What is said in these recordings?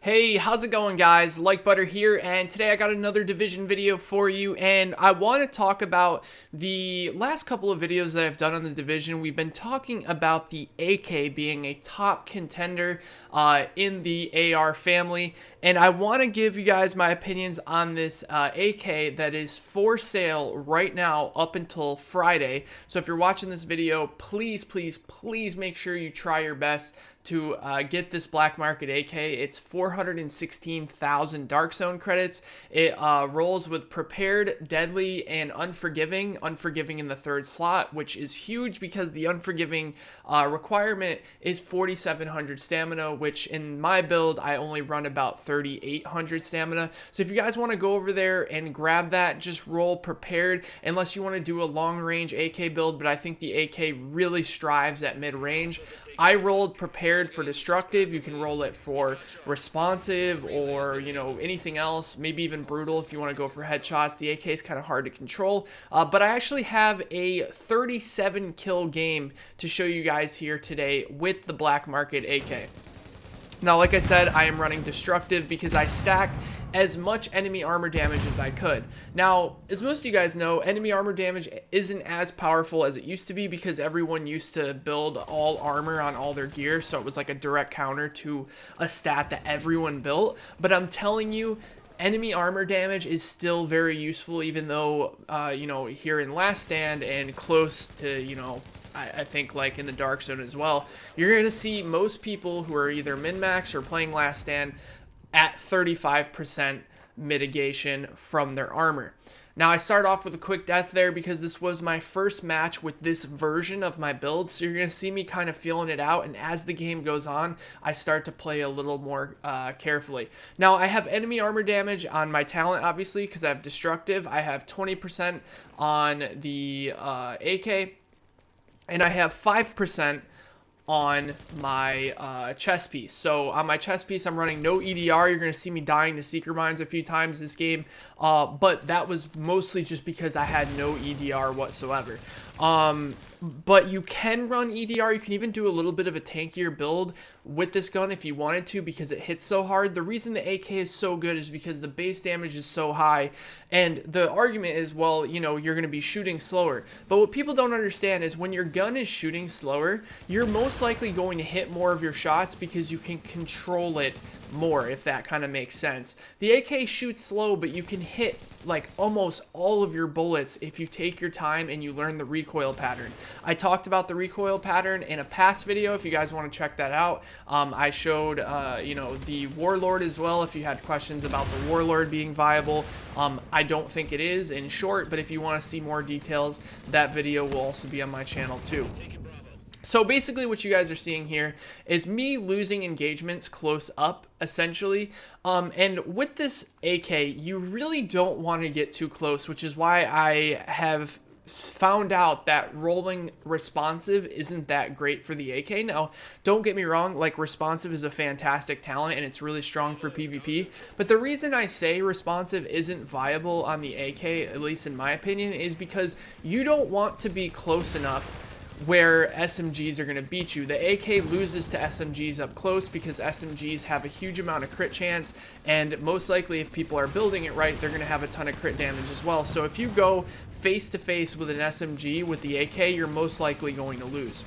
Hey, how's it going, guys? Like Butter here, and today I got another Division video for you, and I want to talk about the last couple of videos that I've done on the Division. We've been talking about the AK being a top contender in the AR family, and I want to give you guys my opinions on this AK that is for sale right now up until Friday. So if you're watching this video, please make sure you try your best to get this black market AK. It's 416,000 Dark Zone credits. It rolls with Prepared, Deadly, and Unforgiving. Unforgiving in the third slot, which is huge because the Unforgiving requirement is 4,700 stamina, which in my build, I only run about 3,800 stamina. So if you guys want to go over there and grab that, just roll Prepared, unless you want to do a long-range AK build, but I think the AK really strives at mid-range. I rolled Prepared for Destructive. You can roll it for Responsive or, you know, anything else, maybe even Brutal if you want to go for headshots. The AK is kind of hard to control, but I actually have a 37 kill game to show you guys here today with the Black Market AK. Now, like I said, I am running Destructive because I stacked as much enemy armor damage as I could. Now, as most of you guys know, enemy armor damage isn't as powerful as it used to be because everyone used to build all armor on all their gear, so it was like a direct counter to a stat that everyone built. But I'm telling you, enemy armor damage is still very useful, even though, you know, here in Last Stand and close to, you know, I think like in the Dark Zone as well, you're going to see most people who are either min-max or playing Last Stand at 35% mitigation from their armor. Now, I start off with a quick death there because this was my first match with this version of my build, so you're going to see me kind of feeling it out, and as the game goes on, I start to play a little more carefully. Now, I have enemy armor damage on my talent, obviously, because I have Destructive. I have 20% on the AK, and I have 5% on my chest piece. So on my chest piece, I'm running no EDR. You're going to see me dying to Seeker Mines a few times this game, but that was mostly just because I had no EDR whatsoever. But you can run EDR. You can even do a little bit of a tankier build with this gun if you wanted to because it hits so hard. The reason the AK is so good is because the base damage is so high, and the argument is, well, you know, you're going to be shooting slower. But what people don't understand is when your gun is shooting slower, you're most likely going to hit more of your shots because you can control it more, if that kind of makes sense. The AK shoots slow, but you can hit like almost all of your bullets if you take your time and you learn the recoil pattern. I talked about the recoil pattern in a past video if you guys want to check that out. I showed you know, the Warlord as well if you had questions about the Warlord being viable. I don't think it is, in short, but if you want to see more details, that video will also be on my channel too. So basically what you guys are seeing here is me losing engagements close up, essentially. And with this AK, you really don't want to get too close, which is why I have found out that rolling Responsive isn't that great for the AK. Now, don't get me wrong, like Responsive is a fantastic talent and it's really strong for PvP, but the reason I say Responsive isn't viable on the AK, at least in my opinion, is because you don't want to be close enough where SMGs are going to beat you. The AK loses to SMGs up close because SMGs have a huge amount of crit chance, and most likely if people are building it right, they're going to have a ton of crit damage as well. So if you go face to face with an SMG with the AK, you're most likely going to lose.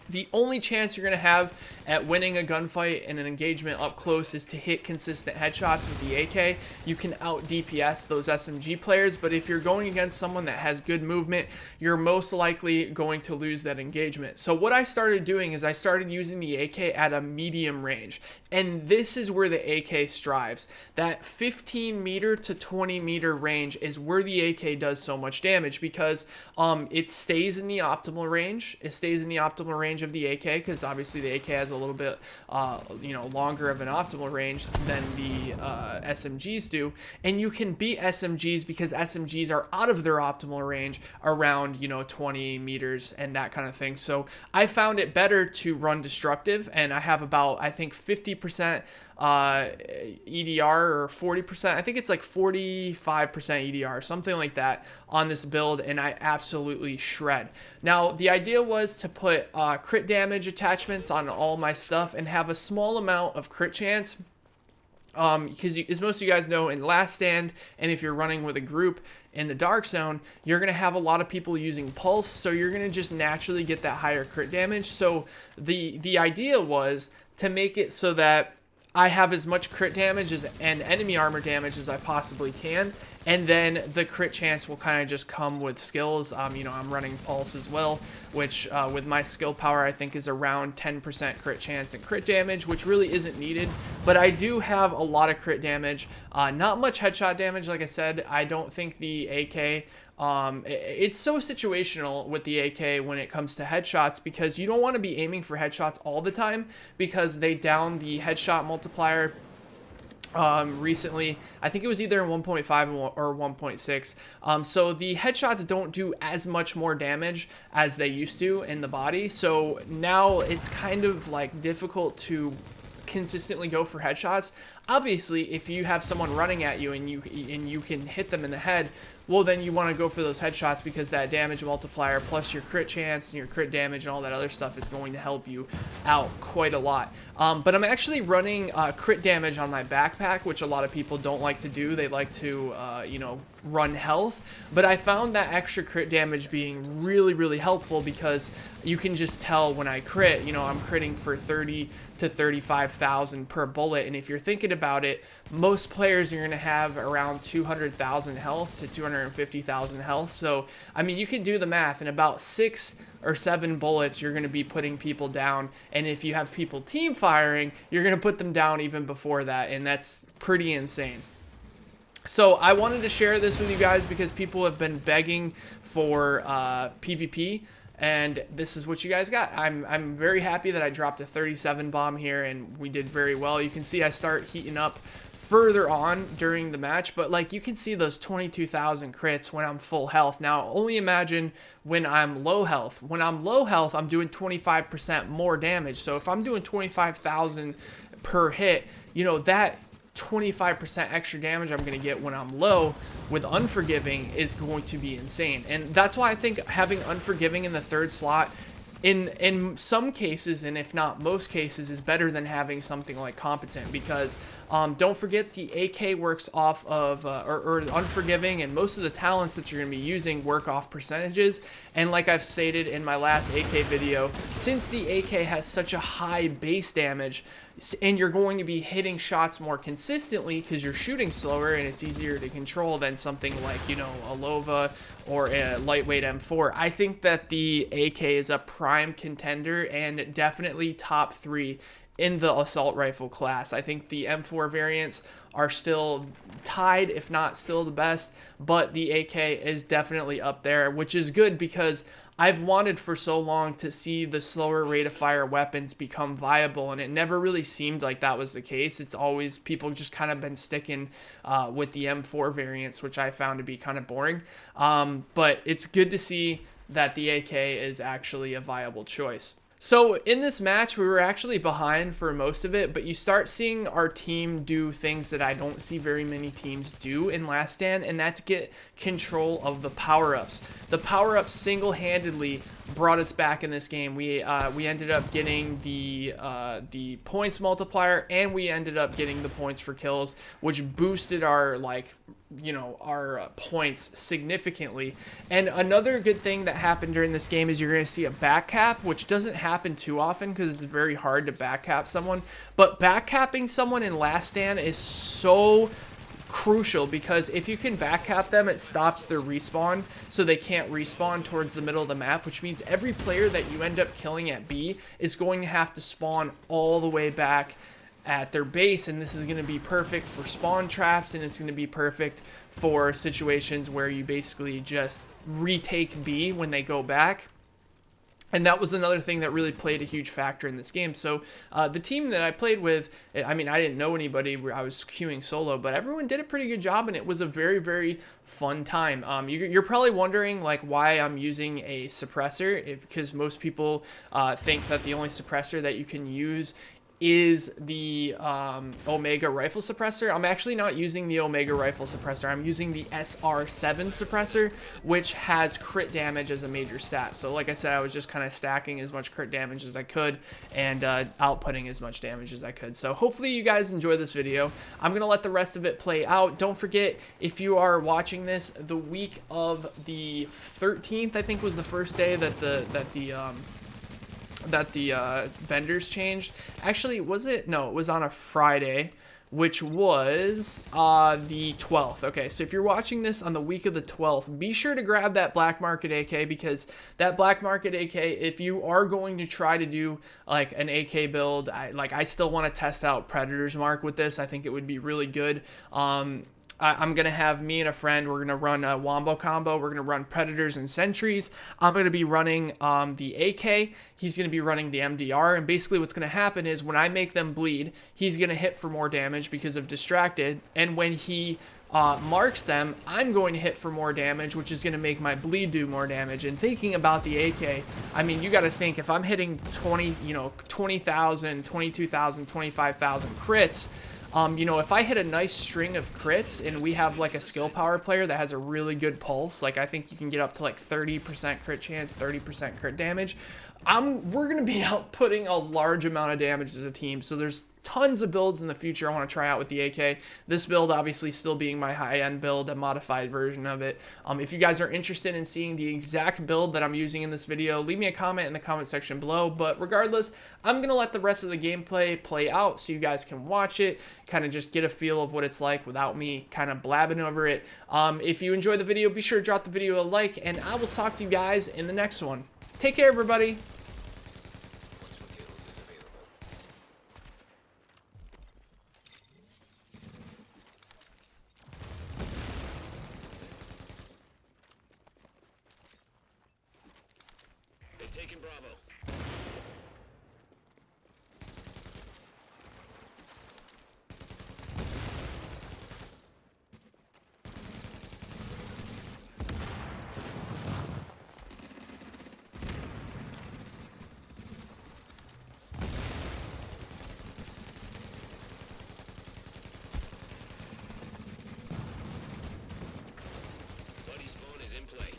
The only chance you're going to have at winning a gunfight and an engagement up close is to hit consistent headshots with the AK. You can out DPS those SMG players, but if you're going against someone that has good movement, you're most likely going to lose that engagement. So what I started doing is I started using the AK at a medium range, and this is where the AK strives. That 15 meter to 20 meter range is where the AK does so much damage because it stays in the optimal range. It stays in the optimal range of the AK because obviously the AK has a little bit you know, longer of an optimal range than the SMGs do, and you can beat SMGs because SMGs are out of their optimal range around, you know, 20 meters and that kind of thing. So I found it better to run Destructive, and I have about, I think, 50% EDR or 40%. I think it's like 45% EDR, something like that on this build, and I absolutely shred. Now, the idea was to put crit damage attachments on all my stuff and have a small amount of crit chance because as most of you guys know, in Last Stand, and if you're running with a group in the Dark Zone, you're going to have a lot of people using Pulse, so you're going to just naturally get that higher crit damage. So the idea was to make it so that I have as much crit damage and enemy armor damage as I possibly can, and then the crit chance will kind of just come with skills. You know, I'm running Pulse as well, which with my skill power I think is around 10% crit chance and crit damage, which really isn't needed, but I do have a lot of crit damage. Not much headshot damage, like I said. I don't think the AK, it's so situational with the AK when it comes to headshots, because you don't want to be aiming for headshots all the time because they down the headshot multiplier. Recently, I think it was either in 1.5 or 1.6. So the headshots don't do as much more damage as they used to in the body. So now it's kind of like difficult to consistently go for headshots. Obviously, if you have someone running at you and you can hit them in the head, well, then you want to go for those headshots, because that damage multiplier plus your crit chance and your crit damage and all that other stuff is going to help you out quite a lot. But I'm actually running crit damage on my backpack, which a lot of people don't like to do. They like to, you know, run health. But I found that extra crit damage being really, really helpful, because you can just tell when I crit, you know, I'm critting for 30 to 35,000 per bullet. And if you're thinking about it, most players are going to have around 200,000 health to 250,000 health. So, I mean, you can do the math. In about 6 or 7 bullets, you're going to be putting people down. And if you have people team firing, you're going to put them down even before that. And that's pretty insane. So I wanted to share this with you guys because people have been begging for PvP. And this is what you guys got. I'm very happy that I dropped a 37 bomb here and we did very well. You can see I start heating up further on during the match, but like you can see those 22,000 crits when I'm full health. Now only imagine when I'm low health. When I'm low health, I'm doing 25% more damage. So if I'm doing 25,000 per hit, you know, that 25% extra damage I'm going to get when I'm low with Unforgiving is going to be insane. And that's why I think having Unforgiving in the 3rd slot in some cases, and if not most cases, is better than having something like Competent, because don't forget the AK works off of or Unforgiving, and most of the talents that you're going to be using work off percentages. And like I've stated in my last AK video, since the AK has such a high base damage, and you're going to be hitting shots more consistently because you're shooting slower and it's easier to control than something like, you know, a Lova or a lightweight M4. I think that the AK is a prime contender and definitely top 3 in the assault rifle class. I think the M4 variants are still tied, if not still the best, but the AK is definitely up there, which is good because I've wanted for so long to see the slower rate of fire weapons become viable, and it never really seemed like that was the case. It's always people just kind of been sticking with the M4 variants, which I found to be kind of boring. But it's good to see that the AK is actually a viable choice. So in this match, we were actually behind for most of it, but you start seeing our team do things that I don't see very many teams do in Last Stand, and that's get control of the power-ups. The power-ups single-handedly brought us back in this game. We ended up getting the points multiplier, and we ended up getting the points for kills, which boosted our, like, you know, our points significantly. And another good thing that happened during this game is you're going to see a back cap, which doesn't happen too often because it's very hard to back cap someone. But back capping someone in Last Stand is so crucial, because if you can back cap them, it stops their respawn, so they can't respawn towards the middle of the map, which means every player that you end up killing at B is going to have to spawn all the way back at their base. And this is going to be perfect for spawn traps, and it's going to be perfect for situations where you basically just retake B when they go back. And that was another thing that really played a huge factor in this game. So the team that I played with, I mean, I didn't know anybody. I was queuing solo, but everyone did a pretty good job, and it was a very, very fun time. You're probably wondering like why I'm using a suppressor, because most people think that the only suppressor that you can use is the Omega rifle suppressor. I'm actually not using the Omega rifle suppressor. I'm using the SR7 suppressor, which has crit damage as a major stat. So like I said, I was just kind of stacking as much crit damage as I could and outputting as much damage as I could. So hopefully you guys enjoy this video. I'm going to let the rest of it play out. Don't forget, if you are watching this the week of the 13th, I think was the first day that the vendors changed. Actually, was it? No, it was on a Friday, which was the 12th. Okay, so if you're watching this on the week of the 12th, be sure to grab that black market AK, because that black market AK, if you are going to try to do like an AK build, I still want to test out Predator's Mark with this. I think it would be really good. I'm going to have me and a friend, we're going to run a Wombo combo. We're going to run Predators and Sentries. I'm going to be running the AK. He's going to be running the MDR. And basically what's going to happen is when I make them bleed, he's going to hit for more damage because of Distracted. And when he marks them, I'm going to hit for more damage, which is going to make my bleed do more damage. And thinking about the AK, I mean, you got to think, if I'm hitting 20,000, 22,000, 25,000 crits, if I hit a nice string of crits and we have like a skill power player that has a really good pulse, like I think you can get up to like 30% crit chance, 30% crit damage, we're going to be outputting a large amount of damage as a team. So there's tons of builds in the future I want to try out with the AK. This build obviously still being my high-end build, a modified version of it. If you guys are interested in seeing the exact build that I'm using in this video, leave me a comment in the comment section below. But regardless, I'm going to let the rest of the gameplay play out so you guys can watch it, kind of just get a feel of what it's like without me kind of blabbing over it. If you enjoyed the video, be sure to drop the video a like, and I will talk to you guys in the next one. Take care, everybody. Taking Bravo. Bloody spawn is in play.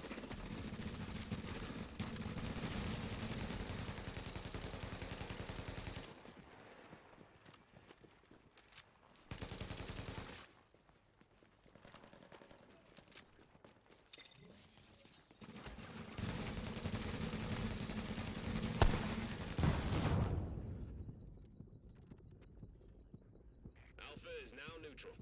Alpha is now neutral.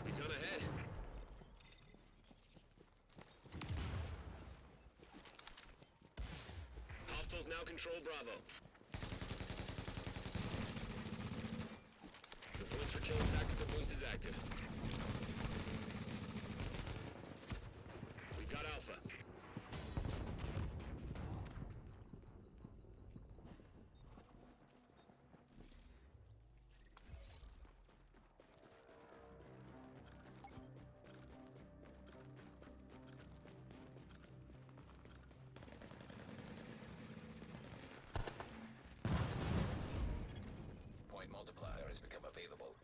We've gone ahead. Hostiles now control Bravo. The points for killing tactical boost is active. We've got Alpha. Point multiplier has become available.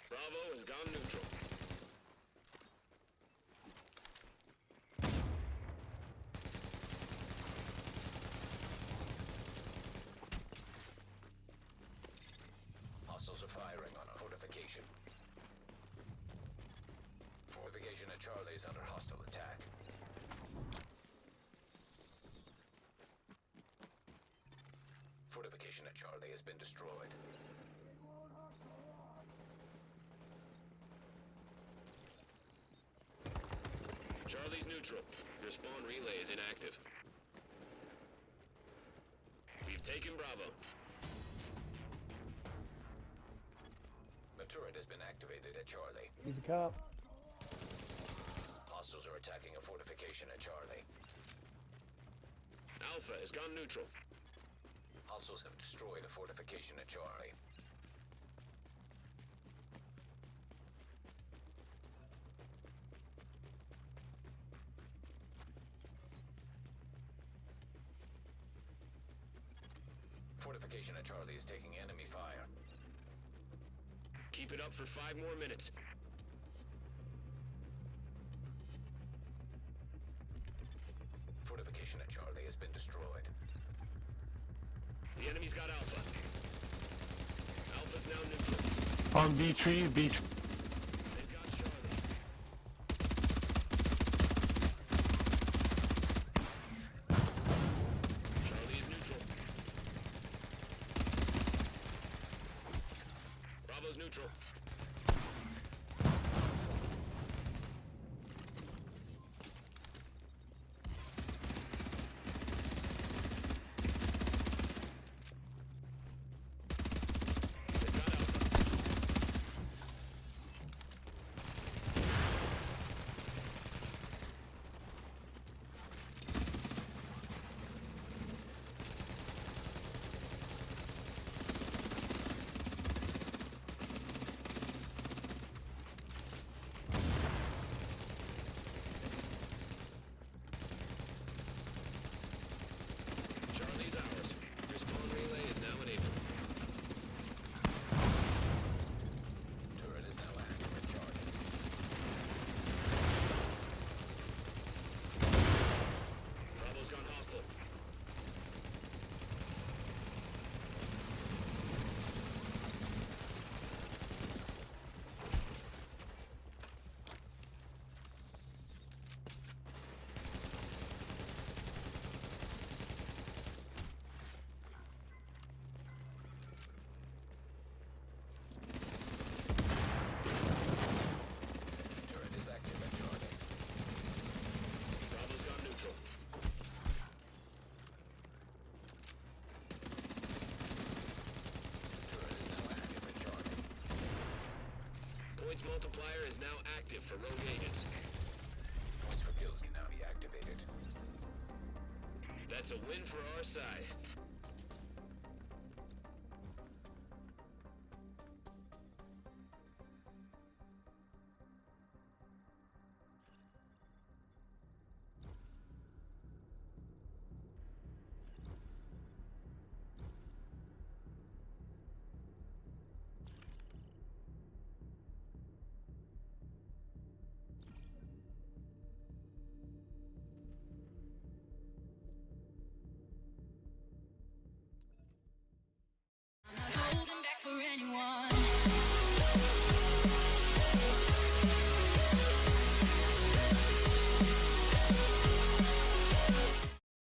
Bravo has gone neutral. Hostiles are firing on a fortification. Fortification at Charlie is under hostile attack. Fortification at Charlie has been destroyed. Charlie's neutral. Your spawn relay is inactive. Taking Bravo. The turret has been activated at Charlie. He's a cop. Hostiles are attacking a fortification at Charlie. Alpha has gone neutral. Hostiles have destroyed a fortification at Charlie. Fortification at Charlie is taking enemy fire. Keep it up for 5 more minutes. Fortification at Charlie has been destroyed. The enemy's got Alpha. Alpha's now neutral. On B tree, B tree. They've got Charlie. Charlie is neutral. Bravo's neutral. They've got Alpha. Charlie's ours. Respawn relay is now enabled. Turret is now active at Charlie. Bravo's gone hostile. Turret is active at Charlie. Bravo's gone neutral. Turret is now active at Charlie. Points multiplier is now active for rogue agents. Points for kills can now be activated. That's a win for our side. I'm not holding back for anyone.